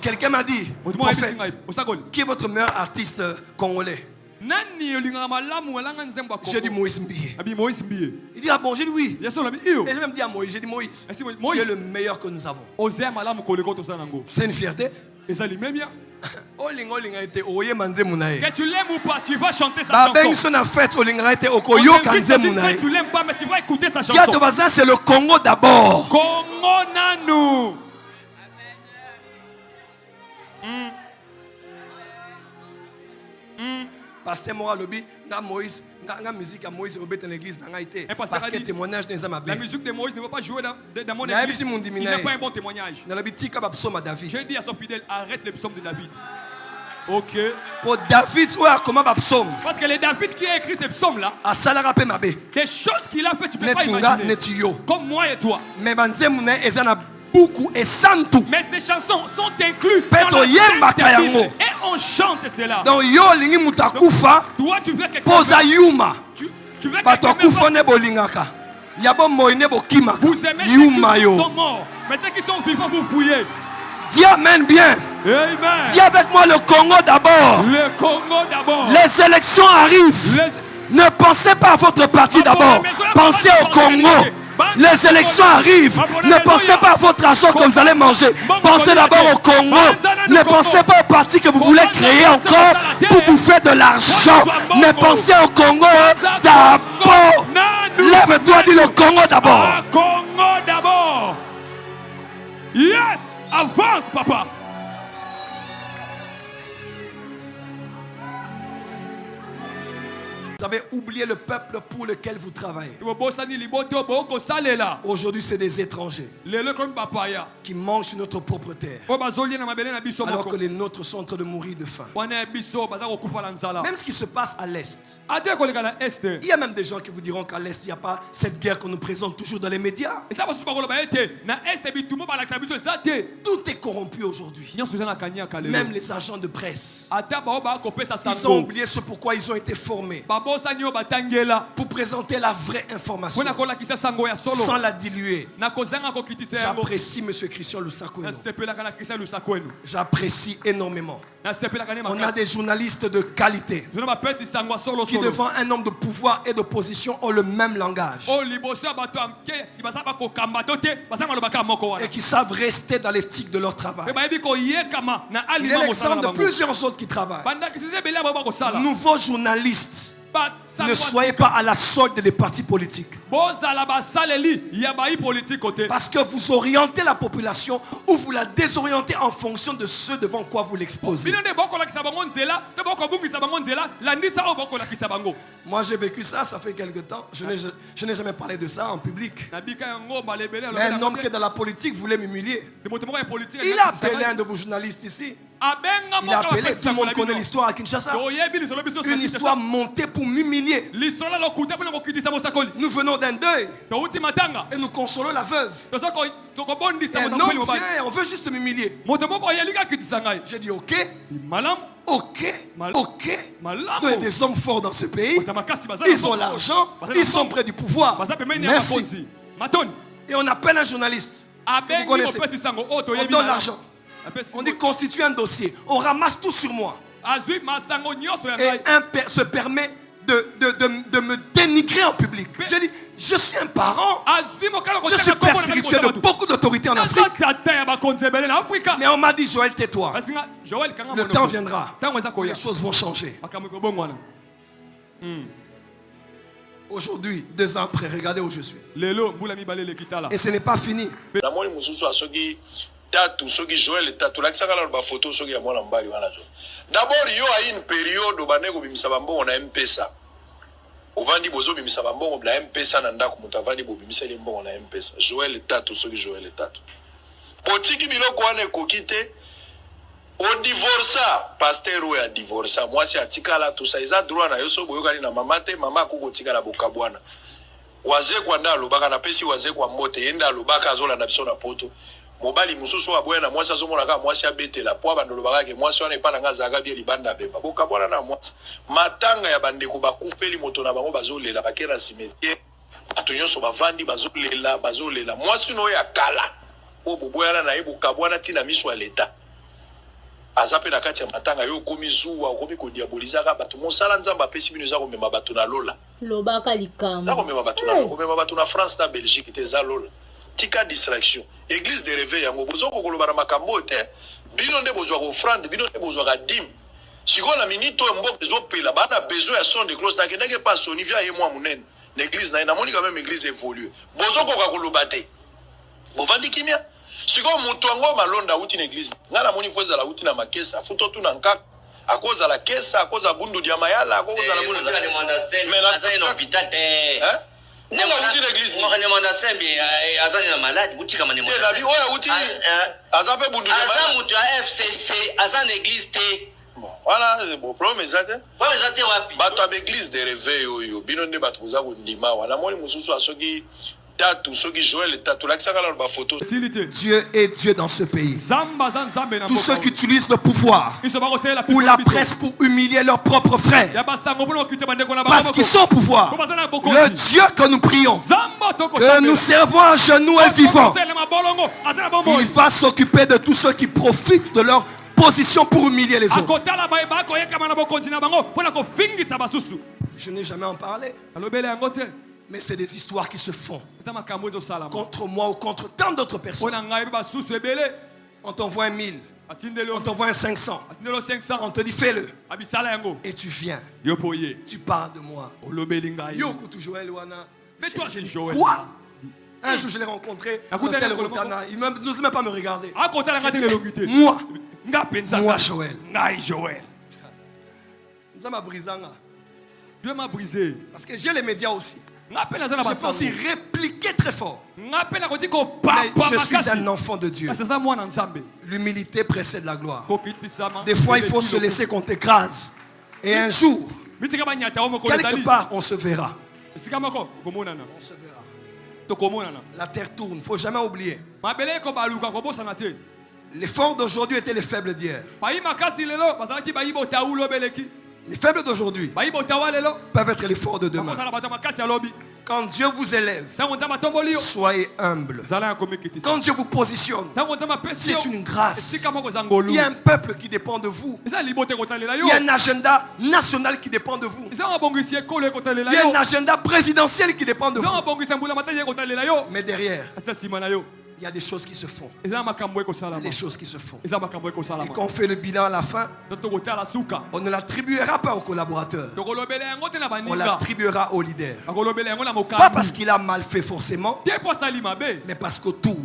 Quelqu'un m'a dit, prophète, qui est votre meilleur artiste congolais? J'ai dit Moïse Mbiye. Il dit, ah bon, j'ai dit oui. Et j'ai même dit à Moïse, j'ai dit Moïse, tu es le meilleur que nous avons. C'est une fierté. Que tu l'aimes ou pas, tu vas chanter sa chanson. Même si tu l'aimes pas, mais tu vas écouter sa chanson. C'est le Congo d'abord. Congo nanou. Pasteur Mora Lobi, Moïse, la musique à Moïse Robert dans l'église n'a été parce que témoignage n'est pas bien. La musique de Moïse ne va pas jouer dans mon église. Il n'a pas un bon témoignage. J'ai dit à son fidèle, arrête les psaumes de David. Ok. Pour David, comment va psaume? Parce que c'est David qui a écrit ces psaumes-là. Des choses qu'il a fait, tu ne peux pas imaginer. Comme moi et toi. Mais beaucoup et sans tout. Mais ces chansons sont incluses dans la Bible. Et on chante cela. Donc yo lingi mutakufa. Toi tu veux que posa yuma. Tu veux que batakufa ne bolingaka. Yabo moine bokimaka. Vous aimez yuma ceux qui sont morts. Mais ceux qui sont vivants vous fouillez. Dis amen bien. Amen. Dis avec moi le Congo d'abord. Le Congo d'abord. Les élections arrivent. Ne pensez pas à votre parti d'abord. Pensez au Congo. Les élections arrivent. Ne pensez pas à votre argent que vous allez manger. Pensez d'abord au Congo. Ne pensez pas au parti que vous voulez créer encore pour bouffer de l'argent. Mais pensez au Congo d'abord. Lève-toi, dis le Congo d'abord. Congo d'abord. Yes, avance, papa. Vous avez oublié le peuple pour lequel vous travaillez. Aujourd'hui, c'est des étrangers qui mangent sur notre propre terre. Alors que les nôtres sont en train de mourir de faim. Même ce qui se passe à l'Est. Il y a même des gens qui vous diront qu'à l'Est, il n'y a pas cette guerre qu'on nous présente toujours dans les médias. Tout est corrompu aujourd'hui. Même les agents de presse. Ils ont oublié ce pourquoi ils ont été formés. Pour présenter la vraie information sans la diluer. J'apprécie M. Christian Lusakoueno. J'apprécie énormément. On a des journalistes de qualité qui devant un homme de pouvoir et d'opposition ont le même langage et qui savent rester dans l'éthique de leur travail. Il est l'exemple de plusieurs autres qui travaillent. Nouveaux journalistes, ne soyez pas à la solde des partis politiques. Parce que vous orientez la population ou vous la désorientez en fonction de ce devant quoi vous l'exposez. Moi j'ai vécu ça, ça fait quelque temps. Je n'ai jamais parlé de ça en public. Mais un homme qui est dans la politique voulait m'humilier. Il a appelé un de vos journalistes ici. Il a appelé, tout le monde connaît l'histoire à Kinshasa. Une histoire montée pour m'humilier. Nous venons d'un deuil et nous consolons la veuve. Et un homme vient, on veut juste m'humilier. J'ai dit ok. Ok. Il y a des hommes forts dans ce pays. Ils ont l'argent, ils sont près du pouvoir. Merci. Et on appelle un journaliste. Vous connaissez. On donne l'argent. On dit constituer un dossier. On ramasse tout sur moi. Et un se permet de me dénigrer en public. J'ai dit, je suis un parent. Je suis père spirituel de beaucoup d'autorités en Afrique. Mais on m'a dit, Joël, tais-toi. Le temps viendra. Les choses vont changer. Aujourd'hui, 2 ans après, regardez où je suis. Et ce n'est pas fini. Tatu soki Joël tatu lakisaka la ba photo soki ya mwana mbali wana jo. D'abord yo a une période baneko bimisa bambongo na M-Pesa. Ovandi bozo bimisa bambongo na M-Pesa na ndako mutavandi bo bimisa le mbongo na M-Pesa. Joël tatu soki Joël tatu. Potiki biloko wana kokite o divorça pasteur ou a divorça moi c'est atikala tout ça isa droit na yo so boyokani na mama te mama ko tikala bokabwana. Waze kwa ndalo baka na pesi waze kwa mbote yenda lobaka azola na biso na poto. Mobali mususu aboya na mwasi azomona ka mwasi abetela po bandolo bakake mwasi wana epa nga zaka bie libanda beba boka bwana na mwasi matanga ya bandeko bakufeli moto na bango bazolela bakera cimetière atonyoso bavandi bazolela mwasi no ya kala o boboyana na ebuka bwana tina miso ya leta azape na kati ya matanga yo komi zuwa komi ko diaboliser ka bato mosala nzamba pesi bino za ko mema bato na lola lobaka likamba za ko mema bato na ko mema bato na France na Belgique te za lola tika distraction église de réveil yango bozoko koloba na makambo te bino nde bozwa ko offrande bino nde bozwa ka dim siko na minito mboka ezopela bana besoin ya son de cloche na kendeke pas soni via ye moi munene l'église na moni quand même église évolue bozoko ka koloba te bovandi kimia siko mutu ngo malonda uti na église ngala moni foza la uti na makesa futo tu na nkaka akoza la kesa akoza bundu dia mayala akoza la bundu na demanda sembi azali na hôpital te ne mo uti na église mo demanda sembi azali na malade butika ma demanda la vie oya uti azape bundu dia mayala azamutu a FCC azali na église te voilà c'est bon problème ezate problème ezate wapi bato ab église de réveil oyo bino nde bato koza ko ndima wana moni mususu asoki Dieu est Dieu dans ce pays. Tous ceux qui utilisent le pouvoir ou la presse pour humilier leurs propres frères, parce qu'ils sont au pouvoir, le Dieu que nous prions, que nous servons à genoux et vivants, il va s'occuper de tous ceux qui profitent de leur position pour humilier les autres. Je n'ai jamais en parlé. Mais c'est des histoires qui se font contre moi ou contre tant d'autres personnes. On t'envoie 1 000, on t'envoie 500, on te dit fais-le. Et tu viens, tu parles de moi. Mais toi, c'est Joël. Quoi? Un jour, je l'ai rencontré dans tel Rotana. Il n'ose même pas me regarder. Moi, Joël. Dieu m'a brisé. Parce que j'ai les médias aussi. Je peux aussi répliquer très fort. Mais je suis un enfant de Dieu. L'humilité précède la gloire. Des fois, il faut se laisser qu'on t'écrase. Et un jour, quelque part, on se verra. On se verra. La terre tourne, il ne faut jamais oublier. Les forts d'aujourd'hui étaient les faibles d'hier. Les faibles d'aujourd'hui peuvent être les forts de demain. Quand Dieu vous élève, soyez humble. Quand Dieu vous positionne, c'est une grâce. Il y a un peuple qui dépend de vous. Il y a un agenda national qui dépend de vous. Il y a un agenda présidentiel qui dépend de vous. Mais derrière, il y a des choses qui se font. Il y a des choses qui se font. Et quand on fait le bilan à la fin, on ne l'attribuera pas aux collaborateurs. On l'attribuera au leader. Pas parce qu'il a mal fait forcément, mais parce qu'autour,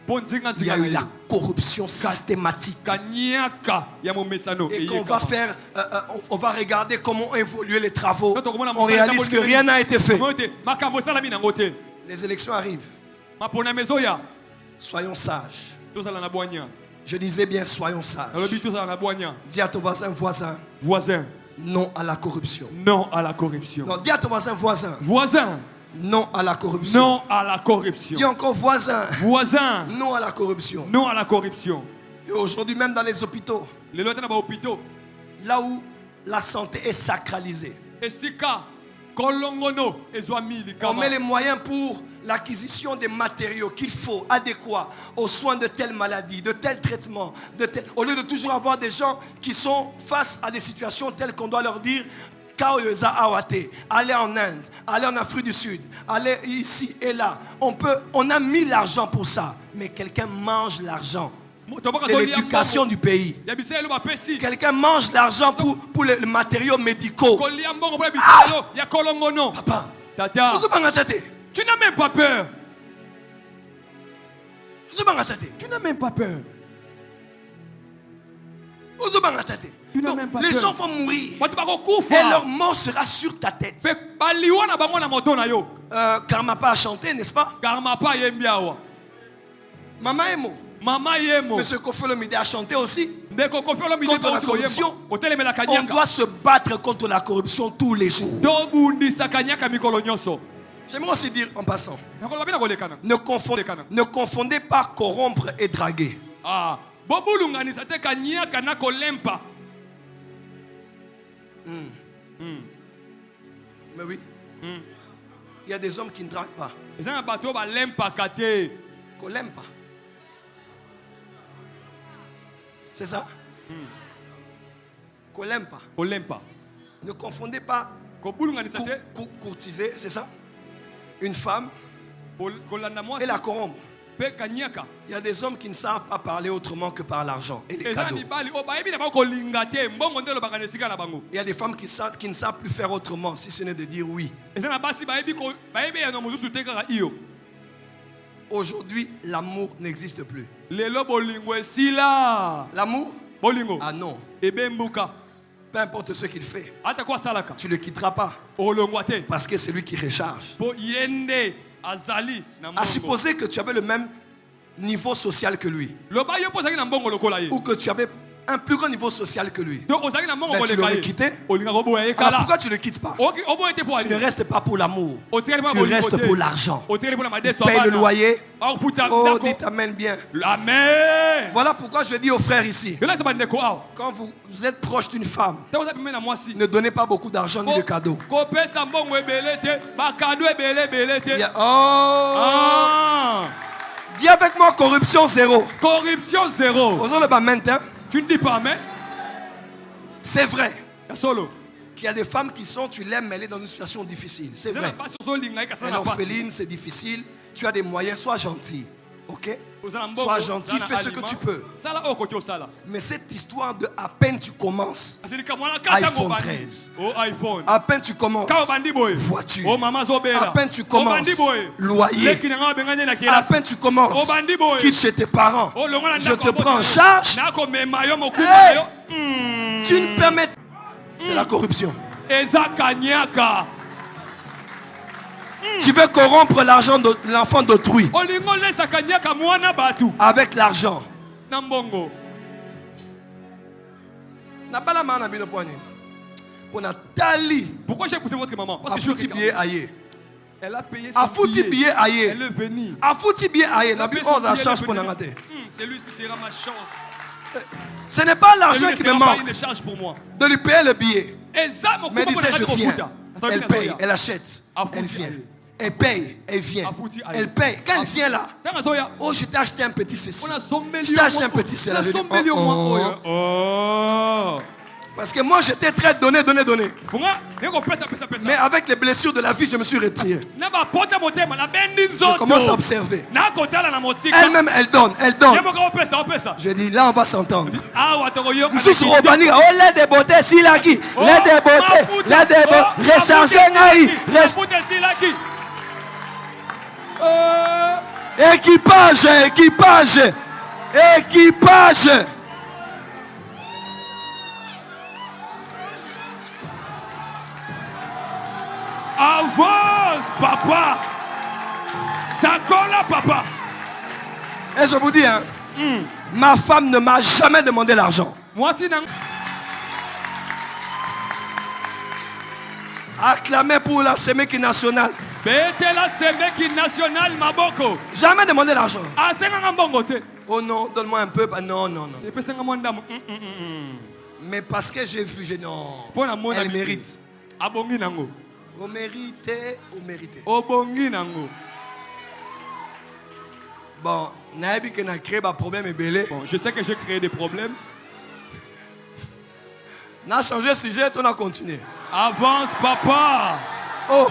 il y a eu la corruption systématique. Et qu'on va faire, on va regarder comment évoluer les travaux. On réalise que rien n'a été fait. Les élections arrivent. Soyons sages. Je disais bien, soyons sages. Dis à ton voisin, non à la corruption. Non à la corruption. Non, dis à ton voisin, non à la corruption. Non à la corruption. Dis encore voisin, non à la corruption. Non à la corruption. Et aujourd'hui, même dans les hôpitaux, là où la santé est sacralisée, on met les moyens pour l'acquisition des matériaux qu'il faut, adéquats aux soins de telle maladie, de tel traitement, au lieu de toujours avoir des gens qui sont face à des situations telles qu'on doit leur dire allez en Inde, allez en Afrique du Sud, allez ici et là. On a mis l'argent pour ça, mais quelqu'un mange l'argent de l'éducation du pays. Quelqu'un mange l'argent pour les matériaux médicaux. Papa, tu n'as même pas peur. Tu n'as même pas peur. Les gens vont mourir et leur mort sera sur ta tête. Karmapa a chanté, n'est-ce pas? Maman Emo. Monsieur Kofi Olomide a chanté aussi contre la corruption. On doit se battre contre la corruption tous les jours. J'aimerais aussi dire en passant, ne confondez pas corrompre et draguer. Mais oui, il y a des hommes qui ne draguent pas. Qu'on l'aime pas. C'est ça? Qu'on l'aime pas. On l'aime pas. Ne confondez pas courtiser, c'est ça? Une femme et la corrompre. Il y a des hommes qui ne savent pas parler autrement que par l'argent et les cadeaux. Il y a des femmes qui ne savent plus faire autrement si ce n'est de dire oui. Aujourd'hui, l'amour n'existe plus. L'amour? Ah non. Peu importe ce qu'il fait, tu ne le quitteras pas. Parce que c'est lui qui recharge. À supposer que tu avais le même niveau social que lui, ou que tu avais un plus grand niveau social que lui, mais tu l'aurais quitté. Alors pourquoi tu ne le quittes pas? Tu ne restes pas pour l'amour, tu restes pour l'argent. Il paye le loyer. Oh, dites amen bien. Voilà pourquoi je dis aux frères ici, quand vous êtes proche d'une femme, ne donnez pas beaucoup d'argent ni de cadeaux. Dis avec moi corruption zéro. Corruption zéro. Tu ne dis pas amen. C'est vrai qu'il y a des femmes qui sont, tu l'aimes, mais elle est dans une situation difficile. C'est vrai. Elle est orpheline, c'est difficile. Tu as des moyens, sois gentil. Ok? Sois gentil, fais ce que tu peux. Mais cette histoire de à peine tu commences, iPhone 13. À peine tu commences, voiture. À peine tu commences, loyer. À peine tu commences, quitte chez tes parents. Je te prends en charge. Hey, tu ne permets. C'est la corruption. Tu veux corrompre l'argent de l'enfant d'autrui avec l'argent. Pourquoi j'ai poussé votre maman? Parce que elle a payé son billet. Elle est venue. Celui-ci sera ma chance. Ce n'est pas l'argent qui me manque pour moi. de lui payer le billet. Mais disait je viens. Elle paye, elle achète, elle vient. Elle paye, elle vient. Elle paye. Quand elle vient là, oh, je t'ai acheté un petit ceci. Je t'ai acheté un petit cela. Je dis, parce que moi j'étais très donné. Mais avec les blessures de la vie, je me suis retiré. Je commence à observer. Elle-même, elle donne. Je dis, là on va s'entendre. Nous sommes Robani. Oh, l'aide des beautés, si la qui. L'aide des beautés. Rechargez Naï. Équipage. Avance, papa. Sacola, papa. Et je vous dis, hein, ma femme ne m'a jamais demandé l'argent. Moi, si Acclamé pour la Séméki nationale. Jamais demandé l'argent. Oh non, donne-moi un peu. Non. Mais parce que j'ai vu, non. Elle mérite. Vous méritez. Bon, je sais que j'ai créé des problèmes. On a changé de sujet, on a continué. Avance, papa. Oh,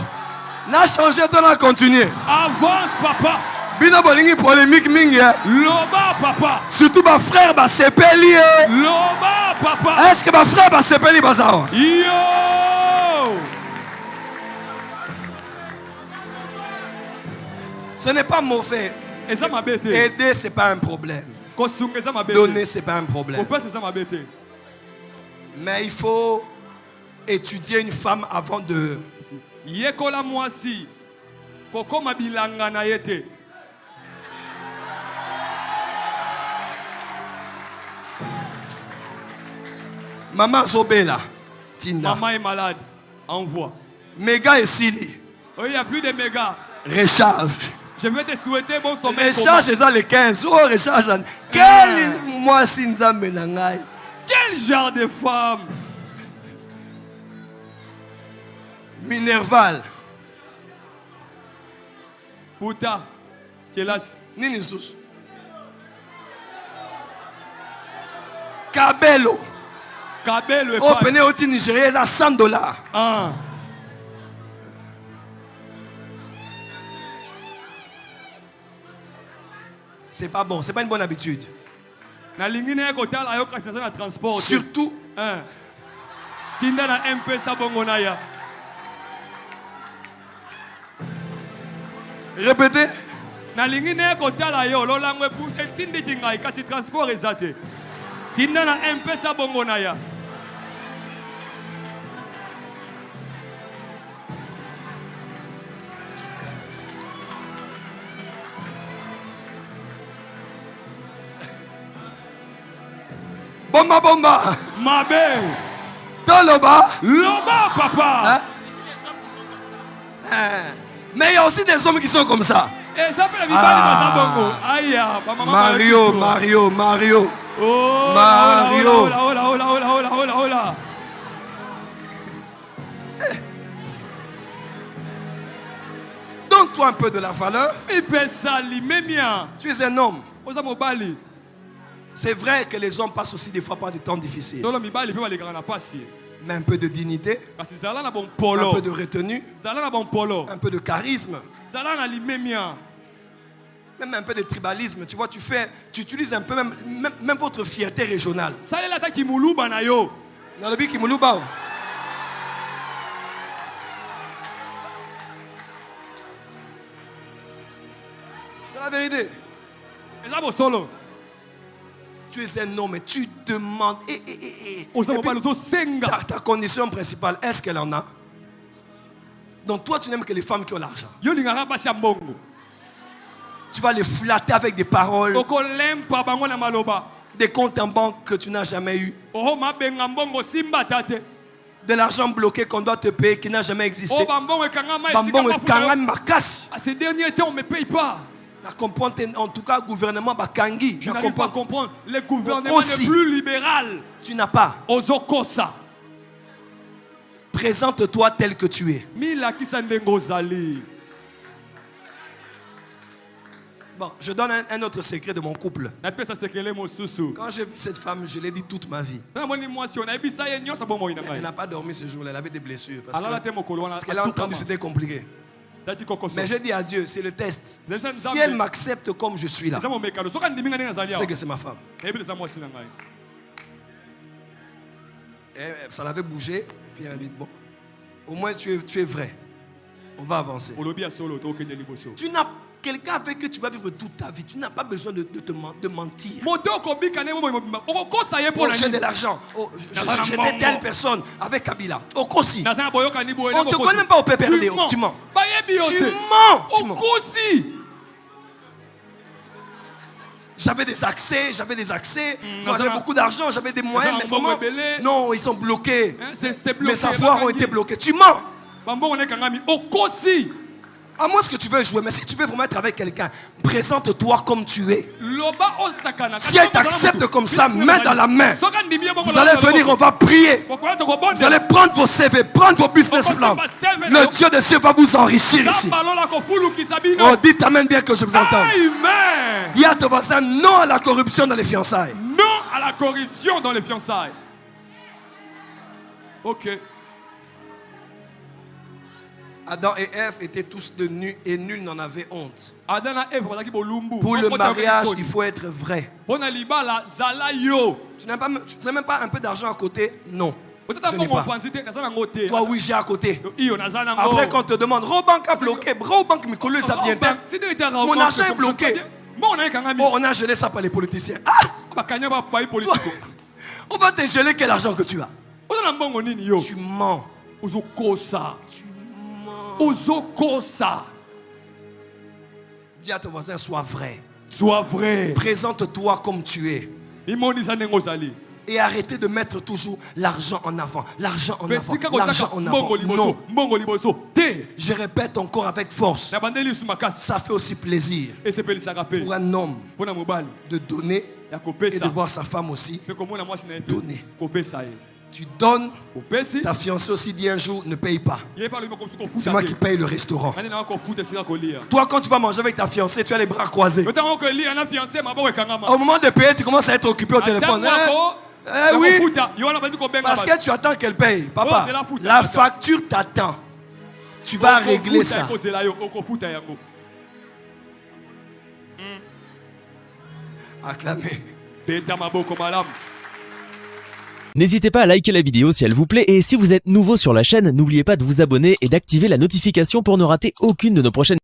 on a changé, on a continué. Avance, papa. Bina bolingi polémique mingi. Loba, papa. Surtout ma frère ba sepeli. Loba, papa. Est-ce que ma frère ba sepeli bazao? Yo. Ce n'est pas mauvais. Aider, ce n'est pas un problème. Donner, ce n'est pas un problème. Mais il faut étudier une femme avant de... Maman Zobela, Tina. Maman est malade. Envoie. Méga et Sili. Oh, il n'y a plus de méga. Recharge. Je vais te souhaiter bon sommeil. Recharge, c'est ça les 15. Oh, recharge. Quel mois si nous amenons? Quel genre de femme? Minerval. Puta. Kélas. Nini Sus. Kabelo. Kabelo. Oh, prenez au Nigeria, à $100. Ah. C'est pas bon, c'est pas une bonne habitude. Surtout. Tinda na M-Pesa bongo na ya. Répétez. Na lingine kotala yo lolangwe pour etinde kingai kasi transport ezate. Tinda na M-Pesa bongo na ya. Bomba bomba. Mabe. Toloba. Loba papa. Mais il y a aussi des hommes qui sont comme ça. Mario, Mario, Mario. Oh, Mario. Hola. Donne-toi un peu de la valeur. Tu es un homme. C'est vrai que les hommes passent aussi des fois par des temps difficiles. Mais un peu de dignité, un peu de retenue, un peu de charisme, même un peu de tribalisme. Tu vois, tu utilises un peu même votre fierté régionale. C'est la vérité. Tu es un homme et tu demandes. Ta condition principale, est-ce qu'elle en a? Donc toi, tu n'aimes que les femmes qui ont l'argent. Tu vas les flatter avec des paroles. Des comptes en banque que tu n'as jamais eu. De l'argent bloqué qu'on doit te payer qui n'a jamais existé. Ces derniers temps, on ne me paye pas. En tout cas, gouvernement Bakangi. Je n'arrive pas à comprendre. Le gouvernement est plus libéral. Tu n'as pas. Présente-toi tel que tu es. Bon, je donne un autre secret de mon couple. Quand j'ai vu cette femme, je l'ai dit toute ma vie. Elle n'a pas dormi ce jour-là, elle avait des blessures. Parce que ce qu'elle a entendu, c'était compliqué. Mais j'ai dit à Dieu, c'est le test. Si elle m'accepte comme je suis là, c'est que c'est ma femme. Et ça l'avait bougé. Et puis elle a dit, bon, au moins tu es vrai. On va avancer. Tu n'as quelqu'un avec qui tu vas vivre toute ta vie. Tu n'as pas besoin de mentir. Oh, j'ai de l'argent. Oh, j'étais telle personne avec Kabila. Oh, Kosi. On ne te connaît même pas au PPRD. Oh, tu mens. Tu mens. J'avais des accès. Moi, j'avais beaucoup d'argent, j'avais des moyens. Mais vraiment, non, ils sont bloqués. Mes avoirs ont été bloqués. Tu mens. À moins que tu veux jouer, mais si tu veux vraiment être avec quelqu'un, présente-toi comme tu es. Si elle t'accepte comme ça, main dans la main, vous allez venir, on va prier. Vous allez prendre vos CV, prendre vos business plans. Le Dieu des cieux va vous enrichir ici. Oh, dites amen bien que je vous entende. Dis à ton voisin non à la corruption dans les fiançailles. Non à la corruption dans les fiançailles. Ok. Adam et Ève étaient tous de nus et nul n'en avait honte. Pour le mariage, il faut être vrai. Tu n'as même pas un peu d'argent à côté? Non. Je n'ai pas. Toi, oui, j'ai à côté. Après, quand on te demande, Robank a bloqué, Robank me colle ça bien. Mon argent est bloqué. Oh, on a gelé ça par les politiciens. Ah! Toi, on va te geler quel argent que tu as. Tu mens. Dis à ton voisin, sois vrai. Sois vrai. Présente-toi comme tu es. Et arrêtez de mettre toujours l'argent en avant. L'argent en avant. L'argent en avant. Non. Je répète encore avec force. Ça fait aussi plaisir pour un homme de donner et de voir sa femme aussi donner. Tu donnes, ta fiancée aussi dit un jour, ne paye pas. C'est moi qui paye le restaurant. Toi, quand tu vas manger avec ta fiancée, tu as les bras croisés. Au moment de payer, tu commences à être occupé au téléphone. Eh oui. Parce que tu attends qu'elle paye. Papa, la facture t'attend. Tu vas régler ça. Acclamez. N'hésitez pas à liker la vidéo si elle vous plaît et si vous êtes nouveau sur la chaîne, n'oubliez pas de vous abonner et d'activer la notification pour ne rater aucune de nos prochaines vidéos.